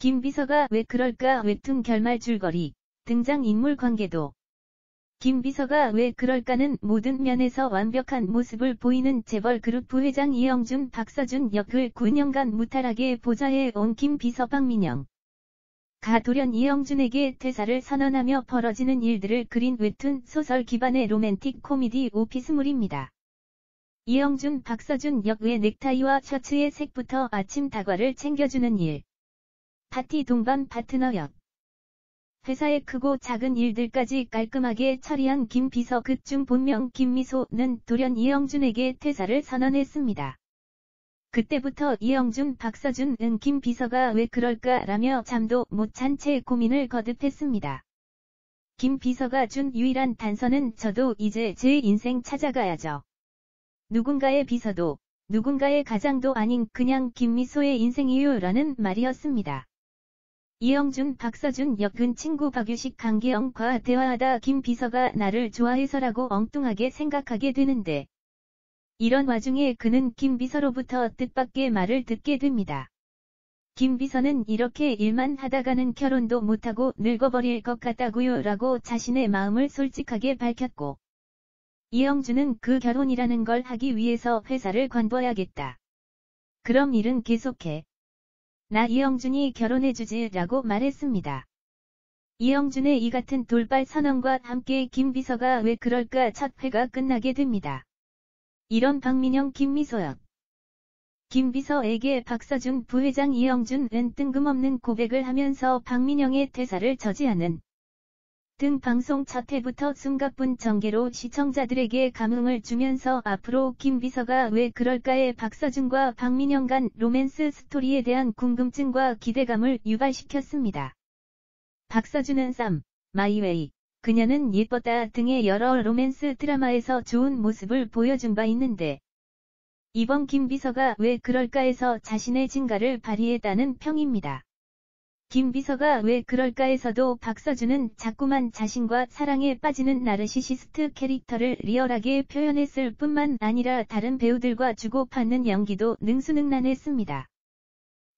김비서가 왜 그럴까 웹툰 결말 줄거리, 등장인물 관계도. 김비서가 왜 그럴까는 모든 면에서 완벽한 모습을 보이는 재벌 그룹 부회장 이영준 박서준 역을 9년간 무탈하게 보좌해 온 김비서 박민영. 가 돌연 이영준에게 퇴사를 선언하며 벌어지는 일들을 그린 웹툰 소설 기반의 로맨틱 코미디 오피스물입니다. 이영준 박서준 역의 넥타이와 셔츠의 색부터 아침 다과를 챙겨주는 일. 파티 동반 파트너 역. 회사의 크고 작은 일들까지 깔끔하게 처리한 김비서 그중 본명 김미소는 돌연 이영준에게 퇴사를 선언했습니다. 그때부터 이영준 박서준은 김비서가 왜 그럴까라며 잠도 못 잔 채 고민을 거듭했습니다. 김비서가 준 유일한 단서는 저도 이제 제 인생 찾아가야죠. 누군가의 비서도 누군가의 가장도 아닌 그냥 김미소의 인생이요라는 말이었습니다. 이영준 박서준 역은 친구 박유식 강기영과 대화하다 김비서가 나를 좋아해서라고 엉뚱하게 생각하게 되는데 이런 와중에 그는 김비서로부터 뜻밖의 말을 듣게 됩니다. 김비서는 이렇게 일만 하다가는 결혼도 못하고 늙어버릴 것 같다고요 라고 자신의 마음을 솔직하게 밝혔고 이영준은 그 결혼이라는 걸 하기 위해서 회사를 관둬야겠다. 그럼 일은 계속해. 나 이영준이 결혼해주지 라고 말했습니다. 이영준의 이 같은 돌발 선언과 함께 김비서가 왜 그럴까 첫 회가 끝나게 됩니다. 이런 박민영 김미소역. 김비서에게 박서준 부회장 이영준은 뜬금없는 고백을 하면서 박민영의 퇴사를 저지하는 등 방송 첫 회부터 숨가쁜 전개로 시청자들에게 감흥을 주면서 앞으로 김비서가 왜 그럴까의 박서준과 박민영 간 로맨스 스토리에 대한 궁금증과 기대감을 유발시켰습니다. 박서준은 쌈, 마이웨이, 그녀는 예뻤다 등의 여러 로맨스 드라마에서 좋은 모습을 보여준 바 있는데 이번 김비서가 왜 그럴까에서 자신의 진가를 발휘했다는 평입니다. 김비서가 왜 그럴까에서도 박서준은 자꾸만 자신과 사랑에 빠지는 나르시시스트 캐릭터를 리얼하게 표현했을 뿐만 아니라 다른 배우들과 주고받는 연기도 능수능란했습니다.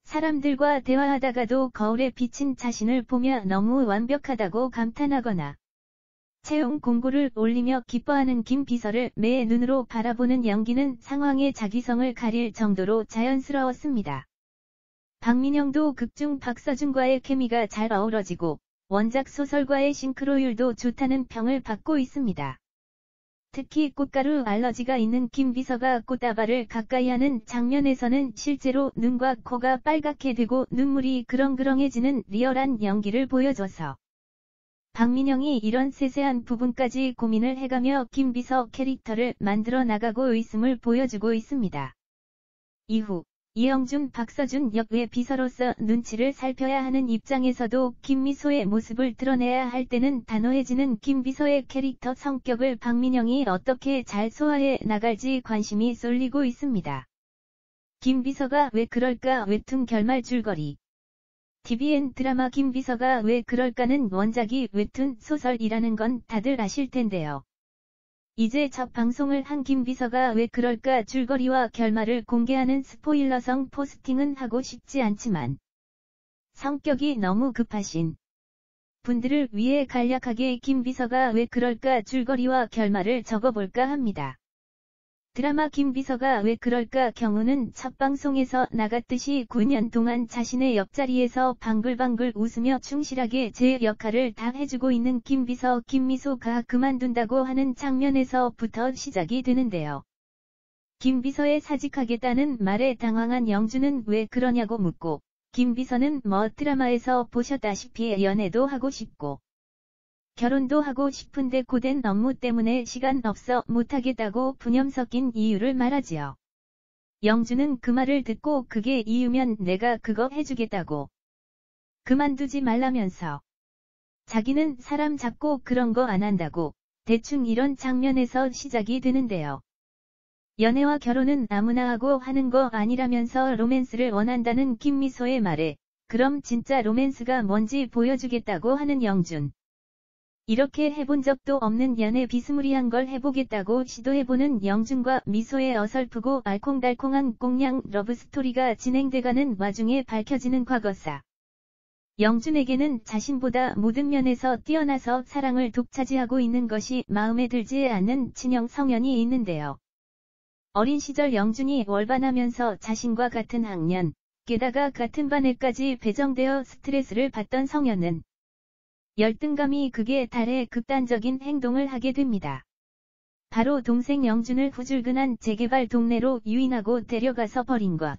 사람들과 대화하다가도 거울에 비친 자신을 보며 너무 완벽하다고 감탄하거나 채용 공고를 올리며 기뻐하는 김비서를 매의 눈으로 바라보는 연기는 상황의 자기성을 가릴 정도로 자연스러웠습니다. 박민영도 극중 박서준과의 케미가 잘 어우러지고 원작 소설과의 싱크로율도 좋다는 평을 받고 있습니다. 특히 꽃가루 알러지가 있는 김비서가 꽃다발을 가까이 하는 장면에서는 실제로 눈과 코가 빨갛게 되고 눈물이 그렁그렁해지는 리얼한 연기를 보여줘서 박민영이 이런 세세한 부분까지 고민을 해가며 김비서 캐릭터를 만들어 나가고 있음을 보여주고 있습니다. 이후 이영준 박서준 역의 비서로서 눈치를 살펴야 하는 입장에서도 김미소의 모습을 드러내야 할 때는 단호해지는 김비서의 캐릭터 성격을 박민영이 어떻게 잘 소화해 나갈지 관심이 쏠리고 있습니다. 김비서가 왜 그럴까 웹툰 결말 줄거리. TVN 드라마 김비서가 왜 그럴까는 원작이 웹툰 소설이라는 건 다들 아실 텐데요. 이제 첫 방송을 한 김비서가 왜 그럴까 줄거리와 결말을 공개하는 스포일러성 포스팅은 하고 싶지 않지만 성격이 너무 급하신 분들을 위해 간략하게 김비서가 왜 그럴까 줄거리와 결말을 적어볼까 합니다. 드라마 김비서가 왜 그럴까 경우는 첫 방송에서 나갔듯이 9년 동안 자신의 옆자리에서 방글방글 웃으며 충실하게 제 역할을 다 해주고 있는 김비서 김미소가 그만둔다고 하는 장면에서부터 시작이 되는데요. 김비서의 사직하겠다는 말에 당황한 영준은 왜 그러냐고 묻고 김비서는 뭐 드라마에서 보셨다시피 연애도 하고 싶고 결혼도 하고 싶은데 고된 업무 때문에 시간 없어 못하겠다고 분염 섞인 이유를 말하지요. 영준은 그 말을 듣고 그게 이유면 내가 그거 해주겠다고 그만두지 말라면서 자기는 사람 잡고 그런 거 안 한다고 대충 이런 장면에서 시작이 되는데요. 연애와 결혼은 아무나 하고 하는 거 아니라면서 로맨스를 원한다는 김미소의 말에 그럼 진짜 로맨스가 뭔지 보여주겠다고 하는 영준. 이렇게 해본 적도 없는 연애 비스무리한 걸 해보겠다고 시도해보는 영준과 미소의 어설프고 알콩달콩한 꽁냥 러브스토리가 진행돼가는 와중에 밝혀지는 과거사. 영준에게는 자신보다 모든 면에서 뛰어나서 사랑을 독차지하고 있는 것이 마음에 들지 않는 친형 성현이 있는데요. 어린 시절 영준이 월반하면서 자신과 같은 학년, 게다가 같은 반에까지 배정되어 스트레스를 받던 성현은 열등감이 극에 달해 극단적인 행동을 하게 됩니다. 바로 동생 영준을 후줄근한 재개발 동네로 유인하고 데려가서 버린 것.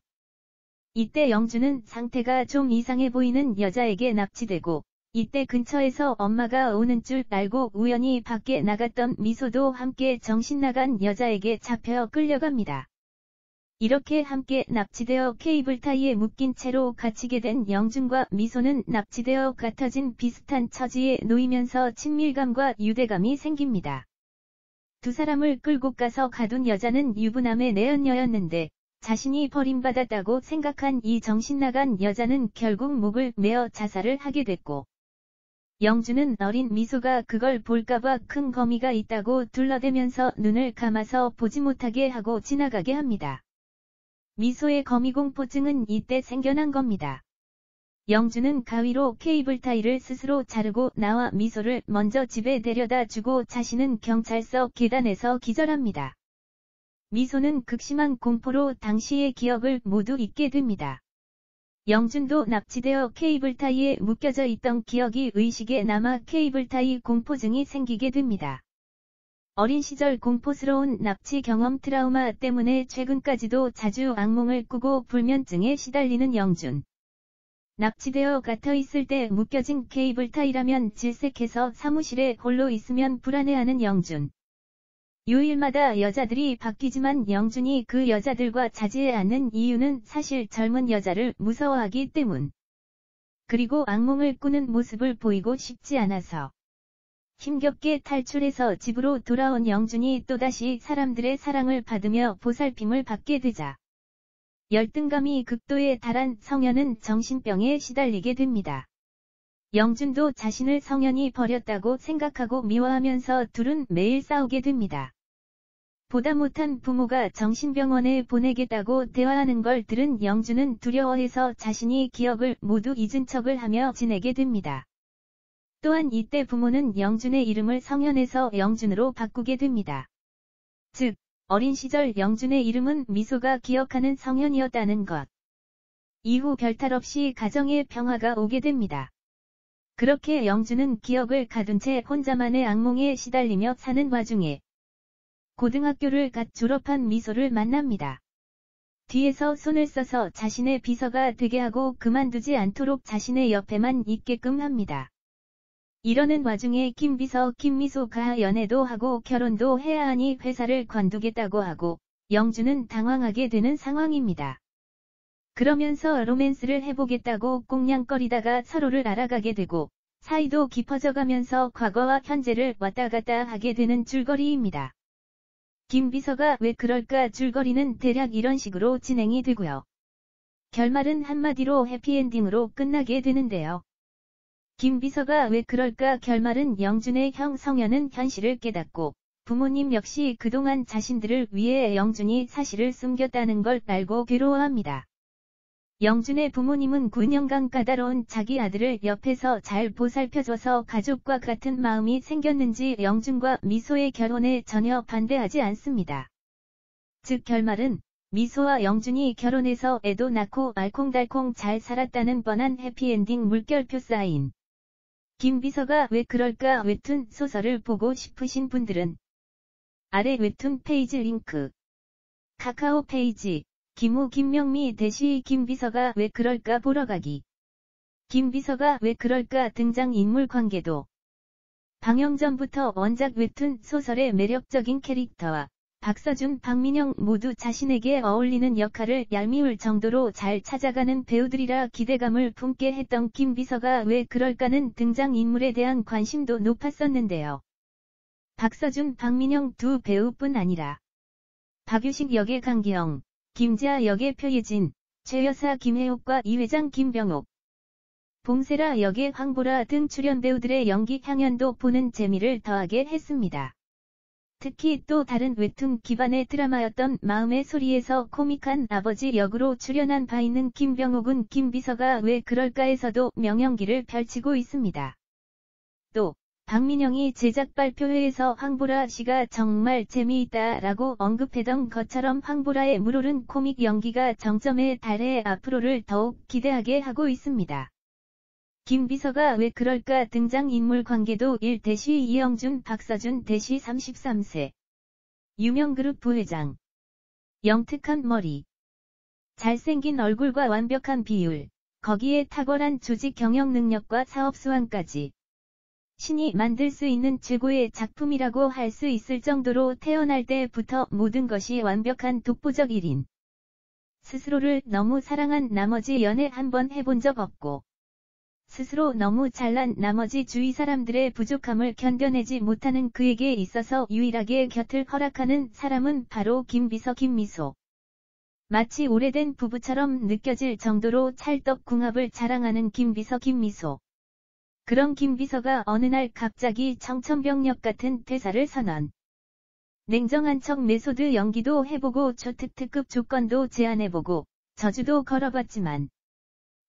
이때 영준은 상태가 좀 이상해 보이는 여자에게 납치되고, 이때 근처에서 엄마가 오는 줄 알고 우연히 밖에 나갔던 미소도 함께 정신나간 여자에게 잡혀 끌려갑니다. 이렇게 함께 납치되어 케이블타이에 묶인 채로 갇히게 된 영준과 미소는 납치되어 같아진 비슷한 처지에 놓이면서 친밀감과 유대감이 생깁니다. 두 사람을 끌고 가서 가둔 여자는 유부남의 내연녀였는데 자신이 버림받았다고 생각한 이 정신나간 여자는 결국 목을 메어 자살을 하게 됐고, 영준은 어린 미소가 그걸 볼까봐 큰 거미가 있다고 둘러대면서 눈을 감아서 보지 못하게 하고 지나가게 합니다. 미소의 거미공포증은 이때 생겨난 겁니다. 영준은 가위로 케이블타이를 스스로 자르고 나와 미소를 먼저 집에 데려다 주고 자신은 경찰서 계단에서 기절합니다. 미소는 극심한 공포로 당시의 기억을 모두 잊게 됩니다. 영준도 납치되어 케이블타이에 묶여져 있던 기억이 의식에 남아 케이블타이 공포증이 생기게 됩니다. 어린 시절 공포스러운 납치 경험 트라우마 때문에 최근까지도 자주 악몽을 꾸고 불면증에 시달리는 영준. 납치되어 갇혀 있을 때 묶여진 케이블타이라면 질색해서 사무실에 홀로 있으면 불안해하는 영준. 요일마다 여자들이 바뀌지만 영준이 그 여자들과 자지에 않는 이유는 사실 젊은 여자를 무서워하기 때문. 그리고 악몽을 꾸는 모습을 보이고 싶지 않아서. 힘겹게 탈출해서 집으로 돌아온 영준이 또다시 사람들의 사랑을 받으며 보살핌을 받게 되자 열등감이 극도에 달한 성현은 정신병에 시달리게 됩니다. 영준도 자신을 성현이 버렸다고 생각하고 미워하면서 둘은 매일 싸우게 됩니다. 보다 못한 부모가 정신병원에 보내겠다고 대화하는 걸 들은 영준은 두려워해서 자신이 기억을 모두 잊은 척을 하며 지내게 됩니다. 또한 이때 부모는 영준의 이름을 성현에서 영준으로 바꾸게 됩니다. 즉, 어린 시절 영준의 이름은 미소가 기억하는 성현이었다는 것. 이후 별탈 없이 가정에 평화가 오게 됩니다. 그렇게 영준은 기억을 가둔 채 혼자만의 악몽에 시달리며 사는 와중에 고등학교를 갓 졸업한 미소를 만납니다. 뒤에서 손을 써서 자신의 비서가 되게 하고 그만두지 않도록 자신의 옆에만 있게끔 합니다. 이러는 와중에 김미소가 연애도 하고 결혼도 해야 하니 회사를 관두겠다고 하고 영준은 당황하게 되는 상황입니다. 그러면서 로맨스를 해보겠다고 꽁냥거리다가 서로를 알아가게 되고 사이도 깊어져가면서 과거와 현재를 왔다 갔다 하게 되는 줄거리입니다. 김비서가 왜 그럴까 줄거리는 대략 이런 식으로 진행이 되고요. 결말은 한마디로 해피엔딩으로 끝나게 되는데요. 김비서가 왜 그럴까 결말은 영준의 형 성현은 현실을 깨닫고 부모님 역시 그동안 자신들을 위해 영준이 사실을 숨겼다는 걸 알고 괴로워합니다. 영준의 부모님은 9년간 까다로운 자기 아들을 옆에서 잘 보살펴줘서 가족과 같은 마음이 생겼는지 영준과 미소의 결혼에 전혀 반대하지 않습니다. 즉 결말은 미소와 영준이 결혼해서 애도 낳고 알콩달콩 잘 살았다는 뻔한 해피엔딩 물결표 사인. 김비서가 왜 그럴까 웹툰 소설을 보고 싶으신 분들은 아래 웹툰 페이지 링크 카카오 페이지 김우 김명미 대시 김비서가 왜 그럴까 보러 가기. 김비서가 왜 그럴까 등장인물 관계도 방영 전부터 원작 웹툰 소설의 매력적인 캐릭터와 박서준, 박민영 모두 자신에게 어울리는 역할을 얄미울 정도로 잘 찾아가는 배우들이라 기대감을 품게 했던 김비서가 왜 그럴까는 등장인물에 대한 관심도 높았었는데요. 박서준, 박민영 두 배우뿐 아니라 박유식 역의 강기영, 김지아 역의 표예진, 최여사 김혜옥과 이회장 김병옥, 봉세라 역의 황보라 등 출연 배우들의 연기 향연도 보는 재미를 더하게 했습니다. 특히 또 다른 웹툰 기반의 드라마였던 마음의 소리에서 코믹한 아버지 역으로 출연한 바 있는 김병옥은 김비서가 왜 그럴까에서도 명연기를 펼치고 있습니다. 또 박민영이 제작 발표회에서 황보라 씨가 정말 재미있다라고 언급했던 것처럼 황보라의 물오른 코믹 연기가 정점에 달해 앞으로를 더욱 기대하게 하고 있습니다. 김비서가 왜 그럴까 등장인물 관계도 1대시 이영준 박서준 대시 33세. 유명그룹 부회장. 영특한 머리. 잘생긴 얼굴과 완벽한 비율. 거기에 탁월한 조직 경영 능력과 사업 수완까지. 신이 만들 수 있는 최고의 작품이라고 할 수 있을 정도로 태어날 때부터 모든 것이 완벽한 독보적 1인. 스스로를 너무 사랑한 나머지 연애 한번 해본 적 없고. 스스로 너무 잘난 나머지 주위 사람들의 부족함을 견뎌내지 못하는 그에게 있어서 유일하게 곁을 허락하는 사람은 바로 김비서 김미소. 마치 오래된 부부처럼 느껴질 정도로 찰떡궁합을 자랑하는 김비서 김미소. 그런 김비서가 어느 날 갑자기 청천벽력 같은 퇴사를 선언. 냉정한 척 메소드 연기도 해보고 초특급 조건도 제안해보고 저주도 걸어봤지만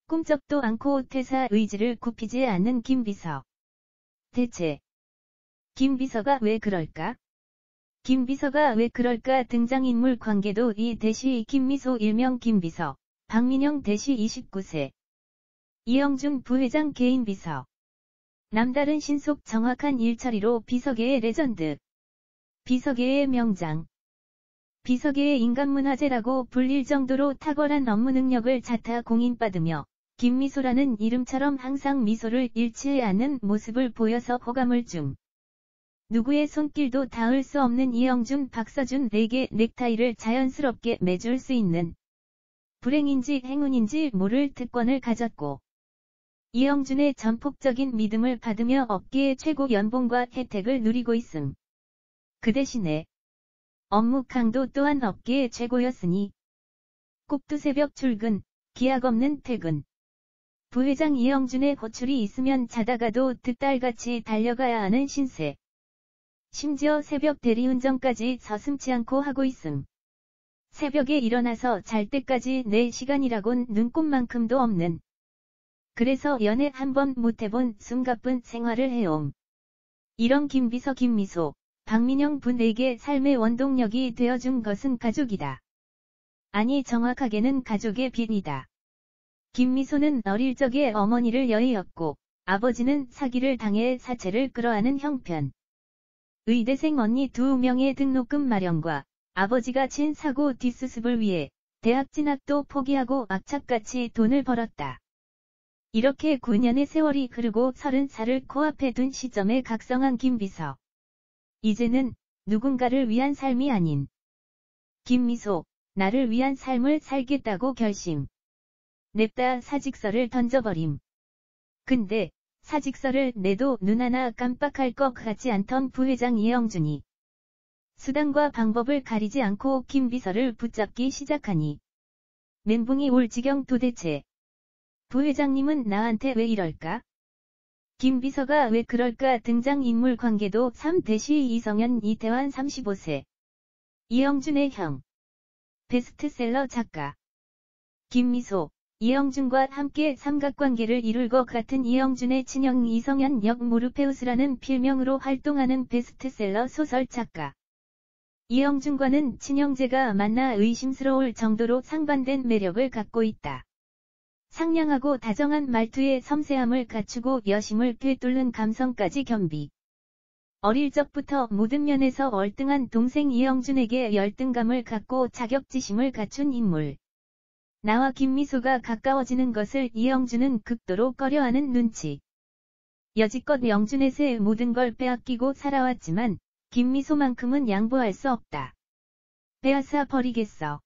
꿈쩍도 않고 퇴사 의지를 굽히지 않는 김비서. 대체 김비서가 왜 그럴까? 김비서가 왜 그럴까 등장인물 관계도 이 대시 김미소 일명 김비서, 박민영 대시 29세. 이영준 부회장 개인 비서. 남다른 신속 정확한 일처리로 비서계의 레전드. 비서계의 명장. 비서계의 인간문화재라고 불릴 정도로 탁월한 업무 능력을 자타 공인받으며 김미소라는 이름처럼 항상 미소를 잃지 않는 모습을 보여서 호감을 줌. 누구의 손길도 닿을 수 없는 이영준 박서준에게 넥타이를 자연스럽게 매줄 수 있는 불행인지 행운인지 모를 특권을 가졌고 이영준의 전폭적인 믿음을 받으며 업계의 최고 연봉과 혜택을 누리고 있음. 그 대신에 업무 강도 또한 업계의 최고였으니 꼭두새벽 출근, 기약 없는 퇴근. 부회장 이영준의 호출이 있으면 자다가도 득달같이 달려가야 하는 신세. 심지어 새벽 대리운전까지 서슴지 않고 하고 있음. 새벽에 일어나서 잘 때까지 내 시간이라곤 눈꼽만큼도 없는. 그래서 연애 한번 못해본 숨가쁜 생활을 해옴. 이런 김비서 김미소, 박민영 분에게 삶의 원동력이 되어준 것은 가족이다. 아니 정확하게는 가족의 빚이다. 김미소는 어릴 적에 어머니를 여의었고 아버지는 사기를 당해 사채를 끌어안은 형편. 의대생 언니 2명의 등록금 마련과 아버지가 친 사고 뒷수습을 위해 대학 진학도 포기하고 악착같이 돈을 벌었다. 이렇게 9년의 세월이 흐르고 30살을 코앞에 둔 시점에 각성한 김비서. 이제는 누군가를 위한 삶이 아닌 김미소, 나를 위한 삶을 살겠다고 결심. 냅다 사직서를 던져버림. 근데 사직서를 내도 눈 하나 깜빡할 것 같지 않던 부회장 이영준이 수단과 방법을 가리지 않고 김비서를 붙잡기 시작하니 멘붕이 올 지경. 도대체 부회장님은 나한테 왜 이럴까? 김비서가 왜 그럴까 등장인물 관계도 3대시 이성현 이태환 35세. 이영준의 형. 베스트셀러 작가. 김미소, 이영준과 함께 삼각관계를 이룰 것 같은 이영준의 친형 이성현 역 모르페우스라는 필명으로 활동하는 베스트셀러 소설 작가. 이영준과는 친형제가 만나 의심스러울 정도로 상반된 매력을 갖고 있다. 상냥하고 다정한 말투에 섬세함을 갖추고 여심을 꿰뚫는 감성까지 겸비. 어릴 적부터 모든 면에서 월등한 동생 이영준에게 열등감을 갖고 자격지심을 갖춘 인물. 나와 김미소가 가까워지는 것을 이영준은 극도로 꺼려하는 눈치. 여지껏 영준에게 모든 걸 빼앗기고 살아왔지만 김미소만큼은 양보할 수 없다. 빼앗아 버리겠어.